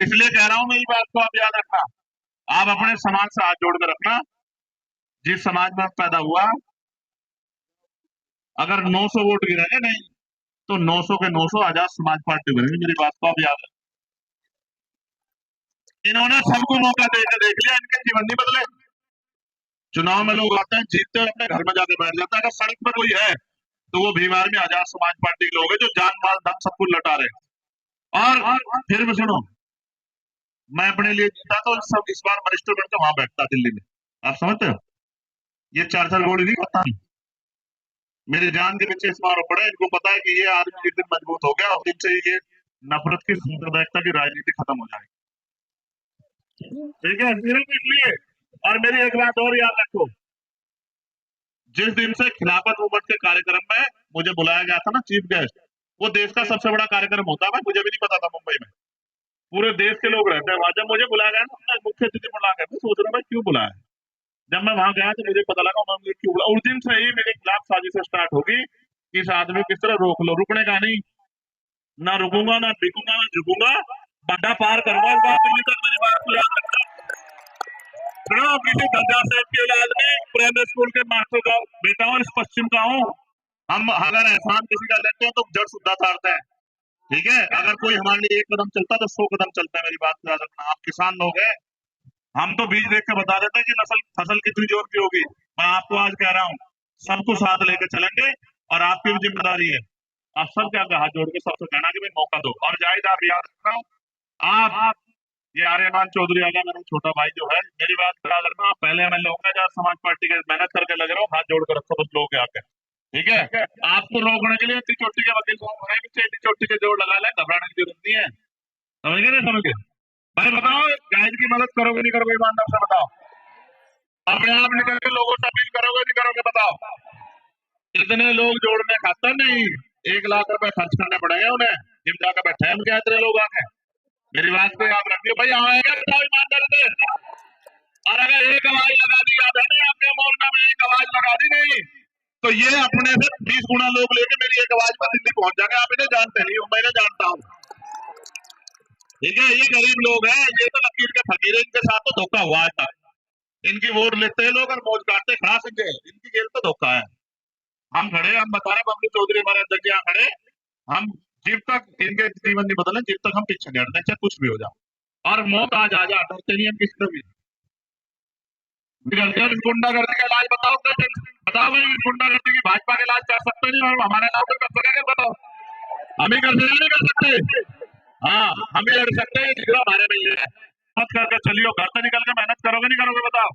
इसलिए कह रहा हूं, मेरी बात को आप याद रखना। आप अपने समाज से हाथ जोड़ कर रखना। जिस समाज में आप पैदा हुआ, अगर 900 वोट गिरेंगे नहीं, तो 900 के 900 आजाद समाज पार्टी बनेगी। मेरी बात को आप याद रखना। इन्होंने सबको मौका देकर देख लिया, इनके जीवन नहीं बदले। चुनाव में लोग आते हैं, जीतते हैं, अपने घर में जाके बैठ जाता है। अगर सड़क पर कोई है तो वो बीमार में आजाद समाज पार्टी के लोग हैं, जो जान माल धन सब कुछ लौटा रहे हैं। और फिर भी सुनो, मैं अपने लिए जीता तो सब इस बार वरिष्ठ बनकर वहां बैठता दिल्ली में। आप समझते हो? ये चार चार गोली नहीं खाता। मेरी जान के पीछे इस बार पड़े, इनको पता है कि ये आदमी एक दिन मजबूत हो गया और दिन से ये नफरत की सांप्रदायिकता की राजनीति खत्म हो जाएगी। ठीक है, सिर्फ इसलिए। और मेरी एक बात और याद रखो, जिस दिन से खिलाफत मूवमेंट के कार्यक्रम में मुझे बुलाया गया था ना चीफ गेस्ट, वो देश का सबसे बड़ा कार्यक्रम होता है। मुझे भी नहीं पता था, मुंबई में पूरे देश के लोग रहते हैं वहां। जब मुझे बुलाया गया ना, मुख्य अतिथि बुला गया, मैं सोच रहा भाई क्यों बुलाया। जब मैं वहां गया तो मुझे पता लगा उन्होंने क्यों बुला। उस दिन से ही मेरे खिलाफ साजिश स्टार्ट होगी कि इस आदमी को किस तरह रोक लो। रुकने का नहीं, ना रुकूंगा, ना बिकूंगा, ना झुकूंगा, बड्डा पार करूंगा इस बार दिल्ली तक। मेरी बात को याद रखना। सुनो, किसी गद्दा साहब की औलाद नहीं, प्राइमरी स्कूल के मास्टर का बेटा हूँ, इस पश्चिम का हूँ। हम अगर एहसान किसी का लेते हैं तो जड़ शुद्धा तारते हैं। ठीक है, अगर कोई हमारे लिए एक कदम चलता है तो 100 कदम चलता है। मेरी बात को याद रखना। आप किसान लोग हैं, हम तो बीज देख के बता देते हैं कि नस्ल फसल कितनी जोर की होगी। मैं आपको आज कह रहा हूँ, सबको साथ लेकर चलेंगे और आपकी भी जिम्मेदारी है। आप सब क्या हाथ जोड़ के सबसे कहना कि भाई मौका दो। और जाहिद आप याद रखना, आप ये आर्यमान चौधरी आगा मेरा छोटा भाई जो है, मेरी बात करा करना। आप पहले एमएलए होंगे जहाँ समाज पार्टी के मेहनत करके लग रहे हो, हाथ जोड़ कर रखो बस लोग आके। ठीक है, आपको रोकने के लिए इतनी चोटी के वकील साहब हैं, पीछे इतनी चोटी के जोड़ लगा ले, घबराने की जरूरत नहीं है। समझ गए? नहीं समझ गए? भाई बताओ, गाइड की मदद करोगे नहीं करोगे, ईमानदार से बताओ। अपने आप निकल के लोगों से अपील करोगे नहीं करोगे, बताओ। इतने लोग जोड़ने खातर नहीं, 1 लाख रुपए खर्च करने पड़ेंगे उन्हें। जिम जाकर बैठे हैं क्या इतने लोग आके? मेरी बात को याद रखिए भाई, आएगा बताओ ईमानदार से। और अगर एक आवाज लगा दी, याद है नहीं आपके मोर्चा में एक आवाज लगा दी नहीं, तो ये अपने से 20 गुना लोग लेके मेरी एक आवाज पर दिल्ली पहुंच जाएंगे। आप इन्हें जानते नहीं हो, मैं इन्हें जानता हूँ। ठीक है, ये गरीब लोग हैं, ये तो लकीर के फकीर है। इनके साथ तो धोखा हुआ है। इनकी वोट लेते हैं लोग और मौज काटते खड़ा संजय, इनकी जेल तो धोखा है। हम खड़े, हम बता रहे, बबलू चौधरी हमारे अध्यक्ष यहाँ खड़े। हम जब तक इनके जीवन नहीं बदले, जब तक हम पीछे नहीं हटते, चाहे कुछ भी हो जाए। और मौत आज आ जा, डरते नहीं हम किसी से भी। गुंडागर्दी का इलाज बताओ कैसे? बताओ भाई, गुंडागर्दी की भाजपा का इलाज कर सकते नहीं और हमारे नाम पर कर सकेंगे? बताओ। हम ही कर सकते नहीं कर सकते? हाँ, हम ही लड़ सकते हैं, जिगरा हमारे में ही है। मत करके चलियो, घर से निकल के मेहनत करोगे नहीं करोगे? बताओ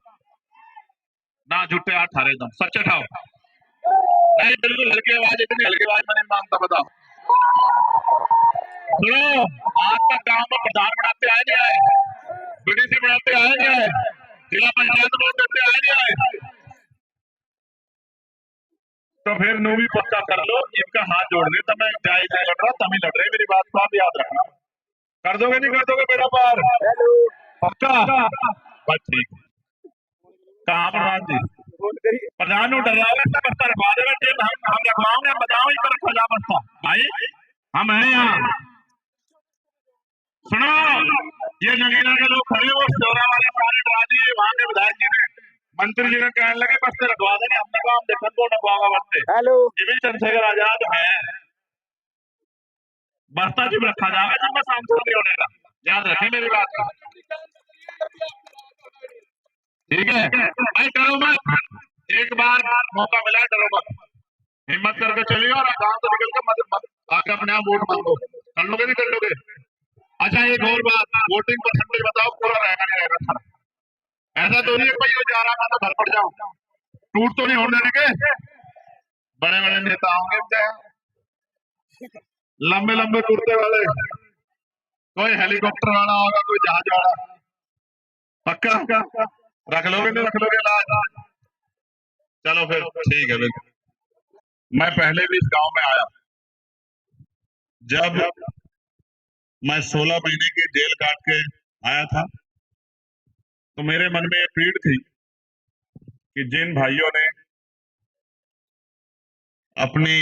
ना। झूठे हाथ ठारे दम, सच्चे ठाओ। नहीं, बिल्कुल हल्की आवाज, इतनी हल्की आवाज में नहीं मांगता। बताओ। सुनो, आज तक गांव में प्रधान बनाते आए नहीं आए, बीडीसी बनाते आए नहीं आए, जिला पंचायत बोर्ड करते आए नहीं आए, तो फिर नू भी पक्का कर लो। इनका हाथ जोड़ने तब मैं जायज लड़ रहा, तभी लड़ रहे। मेरी बात को आप याद रखना। कर दोगे नहीं कर दोगे बेटा पार? पक्का? बस ठीक है। कहाँ प्रधान जी? प्रधान डर रहा है, बस्ता रखवा देगा जेल। हम रखवाओगे, हम बताओ इस पर सजा बस्ता भाई। हम हैं यहाँ। सुनो, ये नगीना के लोग खड़े, वो चौरा वाले सारे डरा दिए वहां के विधायक जी ने। मंत्री जी ने कहने लगे बस्ते रखवा देंगे। हमने कहा हम देखो कौन रखवागा बस्ते। ये भी चंद्रशेखर आजाद है, बस्ता जी रखा जाएगा जब मैं सांसद नहीं होने का। याद रखें मेरी बात को। ठीक है भाई, डरो मत। एक बार मौका मिला है, डरो मत। हिम्मत करके चलिए और गांव से निकल के मत आके अपने आप वोट मांगो। कर लोगे नहीं कर लोगे? अच्छा, एक और बात, वोटिंग परसेंटेज बताओ पूरा रहेगा नहीं रहेगा? ऐसा तो नहीं है भाई, जा रहा मैं तो घर पड़ जाऊं। टूट तो नहीं होने देंगे। बड़े बड़े नेता होंगे, लंबे लंबे कुर्ते वाले, कोई हेलीकॉप्टर वाला होगा, कोई जहाज वाला। पक्का रख लोगे नहीं रख लोगे लाज? चलो फिर ठीक है। बिल्कुल, मैं पहले भी इस गांव में आया। जब मैं 16 महीने की जेल काट के आया था, तो मेरे मन में एक पीड़ थी कि जिन भाइयों ने अपनी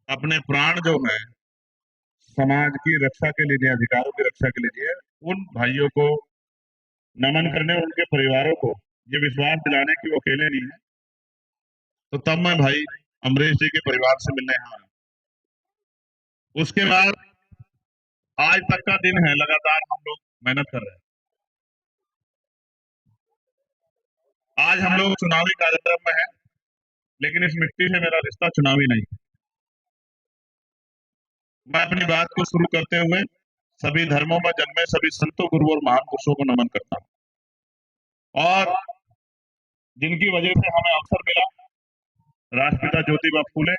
अपने प्राण जो है समाज की रक्षा के लिए, अधिकारों की रक्षा के लिए दिए, उन भाइयों को नमन करने और उनके परिवारों को ये विश्वास दिलाने कि वो अकेले नहीं है। तो तब मैं भाई अमरीश जी के परिवार से मिलने यहाँ आया। उसके बाद आज तक का दिन है, लगातार हम लोग मेहनत कर रहे हैं। आज हम लोग चुनावी कार्यक्रम में हैं, लेकिन इस मिट्टी से मेरा रिश्ता चुनावी नहीं। मैं अपनी बात को शुरू करते हुए सभी धर्मों में जन्मे सभी संतों, गुरु और महान पुरुषों को नमन करता हूँ, और जिनकी वजह से हमें अवसर मिला, राष्ट्रपिता ज्योतिबा फूले,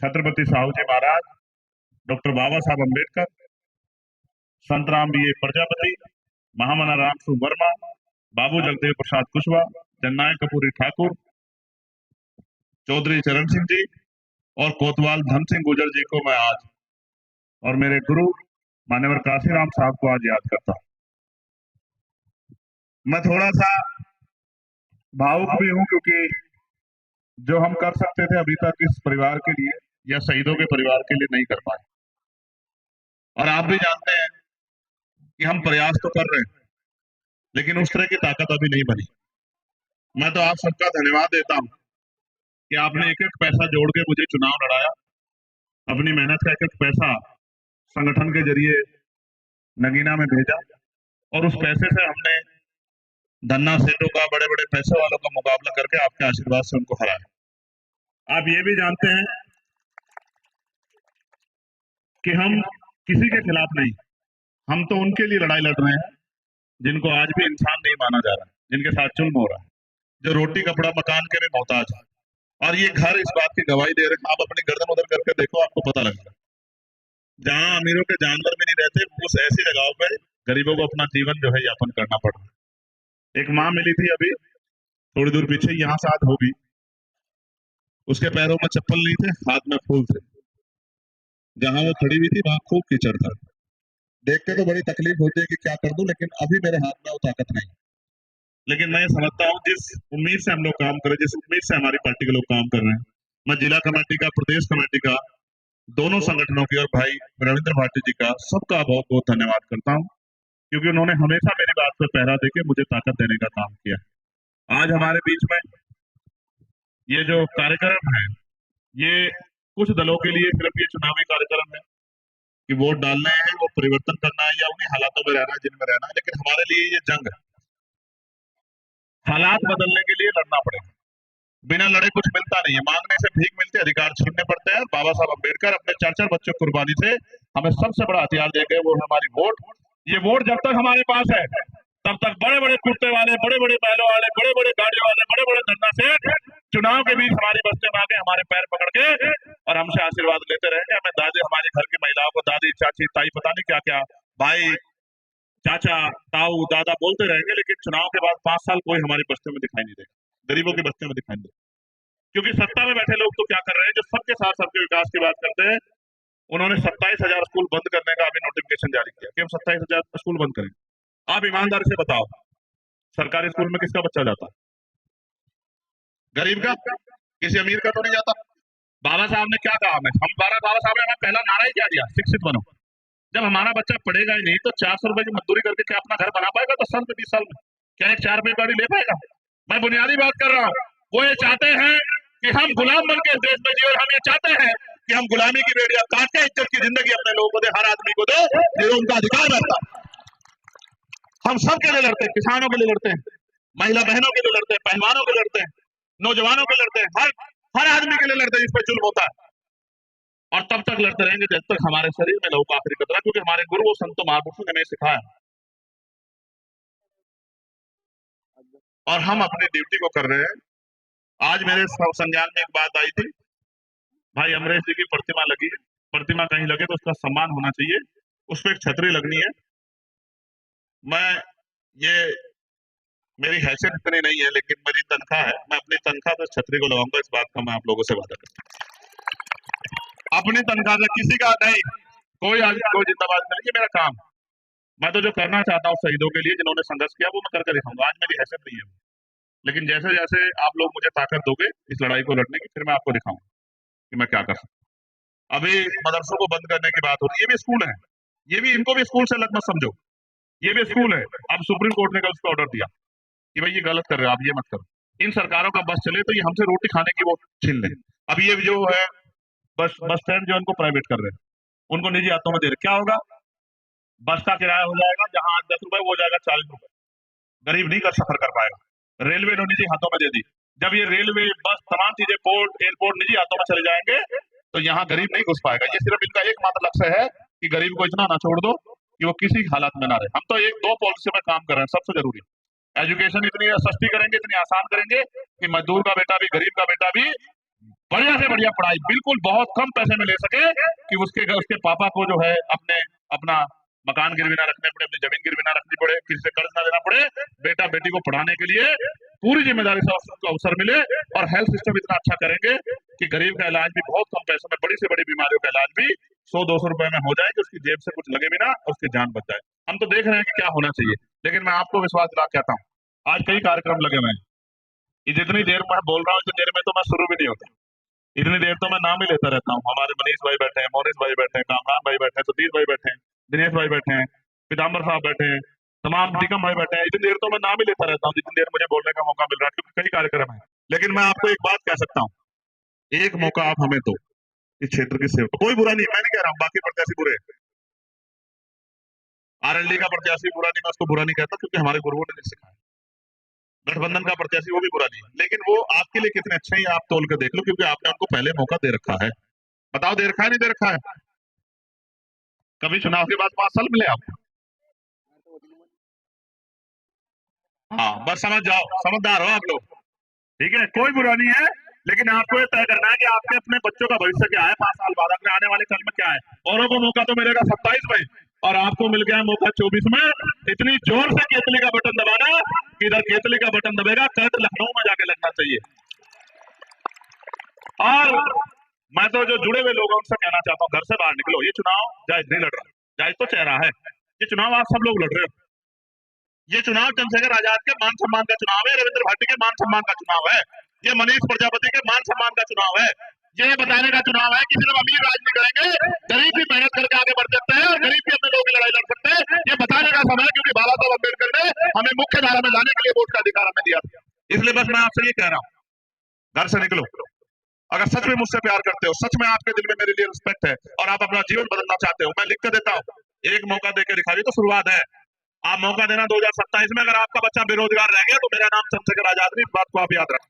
छत्रपति साहू जी महाराज, डॉक्टर बाबा साहब अम्बेडकर, संत राम बी प्रजापति, महामना राम सु वर्मा, बाबू जगदेव प्रसाद कुशवाहा, जननायक कपूरी ठाकुर, चौधरी चरण सिंह जी और कोतवाल धन सिंह गुर्जर जी को मैं आज, और मेरे गुरु मान्यवर काशीराम साहब को आज याद करता हूँ। मैं थोड़ा सा भावुक भी हूँ, क्योंकि जो हम कर सकते थे अभी तक इस परिवार के लिए या शहीदों के परिवार के लिए नहीं कर पाए। और आप भी जानते हैं कि हम प्रयास तो कर रहे हैं, लेकिन उस तरह की ताकत अभी नहीं बनी। मैं तो आप सबका धन्यवाद देता हूं कि आपने एक एक पैसा जोड़ के मुझे चुनाव लड़ाया, अपनी मेहनत का एक एक पैसा संगठन के जरिए नगीना में भेजा, और उस पैसे से हमने धन्ना सेठों का, बड़े बड़े पैसे वालों का मुकाबला करके आपके आशीर्वाद से उनको हराया। आप ये भी जानते हैं कि हम किसी के खिलाफ नहीं, हम तो उनके लिए लड़ाई लड़ रहे हैं जिनको आज भी इंसान नहीं माना जा रहा, जिनके साथ जुल्म हो रहा है, जो रोटी कपड़ा मकान के भी मोहताज है। और ये घर इस बात की गवाही दे रहे हैं। आप अपनी गर्दन उधर करके देखो, आपको पता लगेगा। जहां अमीरों के जानवर भी नहीं रहते, उस ऐसी जगहों पे गरीबों को अपना जीवन जो है यापन करना पड़ रहा है। एक माँ मिली थी अभी थोड़ी दूर पीछे, यहाँ से आज होगी, उसके पैरों में चप्पल नहीं थे, हाथ में फूल थे। जहां वो खड़ी हुई थी वहां खूब कीचड़ था। देख के तो बड़ी तकलीफ होती है कि क्या कर दूं, लेकिन अभी मेरे हाथ में वो ताकत नहीं। लेकिन मैं समझता हूँ जिस उम्मीद से हम लोग काम कर रहे हैं, जिस उम्मीद से हमारी पार्टी के लोग काम कर रहे हैं, मैं जिला कमेटी का, प्रदेश कमेटी का, दोनों संगठनों की और भाई रविंद्र भाटी जी का, सबका बहुत बहुत धन्यवाद करता हूँ, क्योंकि उन्होंने हमेशा मेरी बात पर पहरा देके मुझे ताकत देने का काम किया। आज हमारे बीच में ये जो कार्यक्रम है, ये कुछ दलों के लिए सिर्फ ये चुनावी कार्यक्रम है कि वोट डालने हैं, वो परिवर्तन करना है या उन्हीं हालातों में रहना है जिनमें रहना है, लेकिन हमारे लिए ये जंग है। हालात बदलने के लिए लड़ना पड़ेगा, बिना लड़े कुछ मिलता नहीं है। मांगने से भीख मिलती है, अधिकार छीनने पड़ते हैं। बाबा साहब अम्बेडकर अपने 4-4 बच्चों की कुर्बानी से हमें सबसे बड़ा हथियार दे गए, वो है हमारी वोट। ये वोट जब तक हमारे पास है, तब तक बड़े बड़े कुर्ते वाले, बड़े बड़े बैलों वाले, बड़े बड़े गाड़ियों वाले, बड़े बड़े धरना से चुनाव के बीच हमारी बस्ती में आके हमारे पैर पकड़ के और हमसे आशीर्वाद लेते रहेंगे। हमें दादी, हमारे घर की महिलाओं को दादी, चाची, ताई, पता नहीं क्या क्या, भाई, चाचा, ताऊ, दादा बोलते रहेंगे, लेकिन चुनाव के बाद 5 साल कोई हमारी बस्तियों में दिखाई नहीं देगा, गरीबों की बस्तियों में दिखाई नहीं देगा। क्योंकि सत्ता में बैठे लोग तो क्या कर रहे हैं, जो सबके साथ सबके विकास की बात करते हैं। उन्होंने 27,000 स्कूल बंद करने का अभी नोटिफिकेशन जारी किया कि हम 27,000 स्कूल बंद करेंगे। आप ईमानदारी से बताओ, सरकारी स्कूल में किसका बच्चा जाता? गरीब का, किसी अमीर का तो नहीं जाता। बाबा साहब ने क्या कहा, हमें हम बाबा साहब ने हमें पहला नारा ही क्या दिया, शिक्षित बनो। जब हमारा बच्चा पढ़ेगा ही नहीं तो 400 रुपए की मजदूरी करके क्या अपना घर बना पाएगा 10 साल में, 20 साल में? क्या एक 4 रुपए गाड़ी ले पाएगा? मैं बुनियादी बात कर रहा हूँ। वो ये चाहते हैं कि हम गुलाम बन के देश में जिए, और हम ये चाहते हैं कि हम गुलामी की बेड़ियां काट के इज्जत की जिंदगी अपने लोगों को दे, हर आदमी को दे, जो उनका अधिकार रहता है। हम सबके लिए लड़ते हैं, किसानों के लिए लड़ते हैं, महिला बहनों के लिए लड़ते हैं, पहलवानों के लिए लड़ते हैं, नौजवानों के लिए लड़ते हैं, हर आदमी के लिए लड़ते हैं जिस पर जुल्म होता है। और तब तक लड़ते रहेंगे जब तक हमारे शरीर में लहू का आखिरी कतरा, क्योंकि हमारे गुरु और संत महापुरुषों ने हमें सिखाया, और हम अपनी ड्यूटी को कर रहे हैं। आज मेरे संज्ञान में एक बात आई थी, भाई अमरीश जी की प्रतिमा लगी है, प्रतिमा कहीं लगे तो उसका सम्मान होना चाहिए, उस पर एक छतरी लगनी है। मैं ये मेरी हैसियत इतनी नहीं है, लेकिन मेरी तनख्वाह है, मैं अपनी तनख्वाह से छतरी को लगाऊंगा, इस बात का मैं आप लोगों से वादा करता हूं। अपनी तनख्वाह से, किसी का नहीं, कोई आज कोई जिंदाबाद नहीं, ये मेरा काम। मैं तो जो करना चाहता हूँ शहीदों के लिए जिन्होंने संघर्ष किया, वो मैं करके दिखाऊंगा। आज मेरी हैसियत नहीं है, लेकिन जैसे जैसे आप लोग मुझे ताकत दोगे इस लड़ाई को लड़ने की, फिर मैं आपको दिखाऊंगा कि मैं क्या कर सकता हूँ। अभी मदरसों को बंद करने की बात हो रही है, ये भी स्कूल है, ये भी, इनको भी स्कूल से अलग मत समझो, ये भी स्कूल है। अब सुप्रीम कोर्ट ने कल उसका ऑर्डर दिया कि भाई ये गलत कर रहे हो आप, ये मत करो। इन सरकारों का बस चले तो ये हमसे रोटी खाने की वो छीन ले। अब ये जो है बस बस स्टैंड जो इनको प्राइवेट कर रहे हैं, उनको निजी हाथों में दे रहे, क्या होगा? बस का किराया हो जाएगा जहां 10 रुपए वो हो जाएगा 40 रुपए, गरीब नहीं कर सफर कर पाएगा। रेलवे ने निजी हाथों में दे दी, जब ये रेलवे बस तमाम चीजें पोर्ट एयरपोर्ट निजी हाथों में चले जाएंगे तो यहाँ गरीब नहीं घुस पाएगा। ये सिर्फ इनका एकमात्र लक्ष्य है कि गरीब को इतना ना छोड़ दो कि वो किसी हालत में ना रहे। हम तो एक दो पॉलिसी में काम कर रहे हैं, सबसे जरूरी एजुकेशन इतनी सस्ती करेंगे, इतनी आसान करेंगे कि मजदूर का बेटा भी, गरीब का बेटा भी बढ़िया से बढ़िया पढ़ाई बिल्कुल बहुत कम पैसे में ले सके, कि उसके उसके पापा को जो है अपने अपना मकान गिरवी ना रखने पड़े, अपनी जमीन गिरवी ना रखनी पड़े, किसी से कर्ज ना लेना पड़े, बेटा बेटी को पढ़ाने के लिए पूरी जिम्मेदारी से उसको अवसर मिले। और हेल्थ सिस्टम इतना अच्छा करेंगे कि गरीब का इलाज भी बहुत कम पैसों में, बड़ी से बड़ी बीमारियों का इलाज भी 100-200 रुपए में हो जाए कि उसकी जेब से कुछ लगे भी ना और उसकी जान बच जाए। हम तो देख रहे हैं कि क्या होना चाहिए, लेकिन मैं आपको विश्वास दिला कहता हूँ, आज कई कार्यक्रम लगे हुए हैं, ये जितनी देर मैं बोल रहा हूँ इतनी देर में तो मैं शुरू भी नहीं होता, इतनी देर तो मैं नाम ही लेता रहता हूँ। हमारे मनीष भाई बैठे हैं, मोनिश भाई बैठे हैं, कामरान भाई बैठे हैं, सतीश भाई बैठे हैं, दिनेश भाई बैठे हैं, पीताम्बर साहब बैठे हैं, तमाम टिकम भाई बैठे हैं, इतनी देर तो मैं नाम ही लेता रहता हूँ जितनी देर मुझे बोलने का मौका मिल रहा है, क्योंकि कई कार्यक्रम है। लेकिन मैं आपको एक बात कह सकता हूँ, एक मौका आप हमें दो इस क्षेत्र की सेवा, कोई बुरा नहीं, मैं नहीं कह रहा हूँ बाकी प्रत्याशी बुरे, आरएलडी का प्रत्याशी बुरा नहीं, मैं उसको बुरा नहीं कहता क्योंकि हमारे गुरुओं ने नहीं सिखाया। गठबंधन का प्रत्याशी वो भी बुरा नहीं है, लेकिन वो आपके लिए कितने अच्छे हैं आप तोल के देख लो, क्योंकि आपने उनको पहले मौका दे रखा है। बताओ दे रखा है नहीं दे रखा है? कभी चुनाव के बाद 5 साल मिले आपको? हाँ बस समझ जाओ, समझदार हो आप लोग, ठीक है, कोई बुरा नहीं है। लेकिन आपको ये तय करना है कि आपके अपने बच्चों का भविष्य क्या है 5 साल बाद, अपने आने वाले कल में क्या है। औरों को मौका तो मिलेगा 27 में और आपको मिल गया मौका 24 में। इतनी जोर से केतली का बटन दबाना कि इधर केतली का बटन दबेगा कर्ट लखनऊ में जाके लगना चाहिए। और मैं तो जो जुड़े हुए लोग हैं उनसे कहना चाहता हूँ, घर से बाहर निकलो, ये चुनाव जायज नहीं लड़ रहा, जायज तो चेहरा है, ये चुनाव आप सब लोग लड़ रहे हो। ये चुनाव चंद्रशेखर आजाद के मान सम्मान का चुनाव है, रविंद्र भाटी के मान सम्मान का चुनाव है, ये मनीष प्रजापति के मान सम्मान का चुनाव है। ये बताने का चुनाव है कि सिर्फ अमीर राज नहीं करेंगे, गरीब भी मेहनत करके आगे बढ़ सकते हैं और गरीब भी अपने लोगों की लड़ाई लड़ सकते हैं। ये बताने का समय है, क्योंकि बाबा साहब अम्बेडकर ने हमें मुख्य धारा में लाने के लिए वोट का अधिकार हमें दिया था। इसलिए बस मैं आपसे ये कह रहा हूँ, घर से निकलो, अगर सच में मुझसे प्यार करते हो, सच में आपके दिल में मेरे लिए रिस्पेक्ट है और आप अपना जीवन बदलना चाहते हो, मैं लिख के देता हूँ, एक मौका देकर दिखाइए तो शुरुआत है। आप मौका देना 2027 में, अगर आपका बच्चा बेरोजगार रह गया तो मेरा नाम चंद्रशेखर आजाद नहीं, इस बात को आप याद रखें।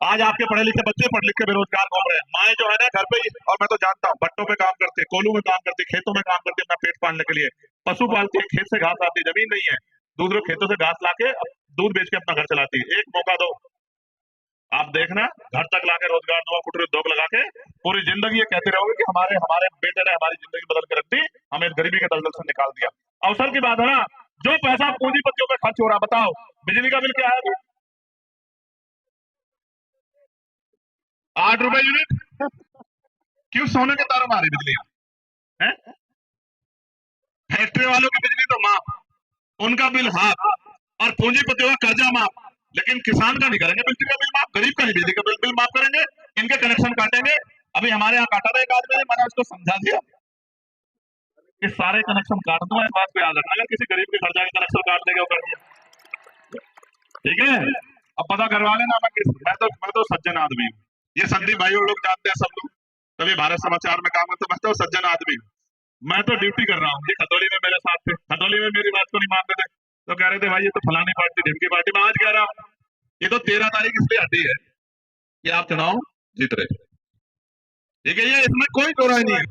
आज आपके पढ़े लिखे बच्चे पढ़ लिख के बेरोजगार घूम रहे हैं, माए जो है ना घर पे ही, और मैं तो जानता हूँ भट्टों पे काम करते, कोलू में काम करते, खेतों में काम करते अपना पेट पालने के लिए, पशु पालती है, खेत से घास आती, जमीन नहीं है, दूसरे खेतों से घास लाके दूध बेच के अपना घर चलाती है। एक मौका दो, आप देखना घर तक लाके रोजगार दो, कुटीर उद्योग लगा के पूरी जिंदगी ये कहते रहोगे कि हमारे हमारे बेटे ने हमारी जिंदगी बदल के रख दी, हमें गरीबी के दलदल से निकाल दिया। अवसर की बात है ना, जो पैसा पूंजीपतियों पे खर्च हो रहा, बताओ बिजली का बिल क्या है? 8 रुपए यूनिट। क्यों सोने के तारों मारी बिजली है? फैक्ट्री वालों की बिजली तो माफ, उनका बिल हाफ, और पूंजीपतियों का कर्जा माफ, लेकिन किसान का नहीं करेंगे बिजली का बिल माफ, गरीब का नहीं बिजली का बिल माफ करेंगे, इनके कनेक्शन काटेंगे। अभी हमारे यहाँ काटा था एक आदमी ने, मैंने उसको समझा दिया कि सारे कनेक्शन काट दूंगा, इस बात को याद रखना, अगर किसी गरीब के घर जाके कनेक्शन काट देगा वो कर दिया, ठीक है। अब पता करवा लेना, मैं तो सज्जन आदमी हूँ, ये संदीप भाई और लोग जानते हैं सब लोग, कभी भारत समाचार में काम करते, मैं तो सज्जन आदमी हूँ, मैं तो ड्यूटी कर रहा हूँ। ये खतौली में मेरे साथ थे, खतौली में मेरी बात को नहीं मानते थे, तो कह रहे थे भाई ये तो फलानी पार्टी ढिमकी पार्टी। मैं आज कह रहा हूँ ये तो 13 तारीख इसलिए हटी है कि आप चुनाव जीत रहे, ठीक है, ये इसमें कोई दो राय नहीं है,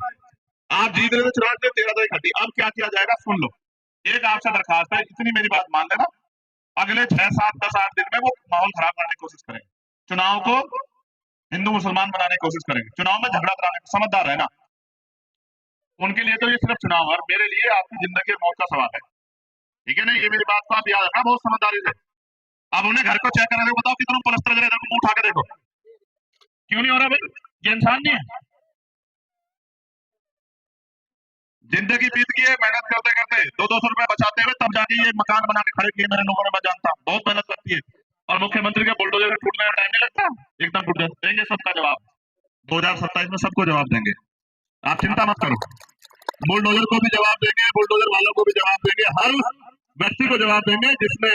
आप जीत रहे थे चुनाव से, 13 तारीख हटी। अब क्या किया जाएगा सुन लो, एक आपसे दरखास्त है, इतनी मेरी बात मान लेना, अगले 6, 7, 10, 8 दिन में वो माहौल खराब करने की कोशिश करेंगे, चुनाव को हिंदू मुसलमान बनाने की कोशिश करेंगे, चुनाव में झगड़ा कराने, समझदार रहना, उनके लिए तो ये सिर्फ चुनाव है और मेरे लिए आपकी जिंदगी मौत का सवाल है, ठीक है ना, ये मेरी बात को आप याद रखना बहुत समझदारी से। अब उन्हें घर को चेक करा दो, बताओ कितना पलस्तर करे, मुंह उठा के देखो, क्यों नहीं हो रहा भाई? ये इंसान नहीं है? जिंदगी बीत गई है मेहनत करते करते, 200-200 रुपए बचाते हुए, तब जाके ये मकान बना के खड़े किए मेरे लोगों ने, मैं जानता हूँ बहुत मेहनत लगती है, और मुख्यमंत्री के बुलडोजर टूटने में टाइम नहीं लगता, एकदम टूट जाते, देंगे सबका जवाब, 2027 में सबको जवाब देंगे, आप चिंता मत करो। बुलडोजर को भी जवाब देंगे, बुलडोजर वालों को भी जवाब देंगे, हर व्यक्ति को जवाब देंगे जिसने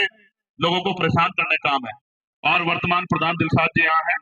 लोगों को परेशान करने का काम है। और वर्तमान प्रधान दिलशाद जी यहाँ है,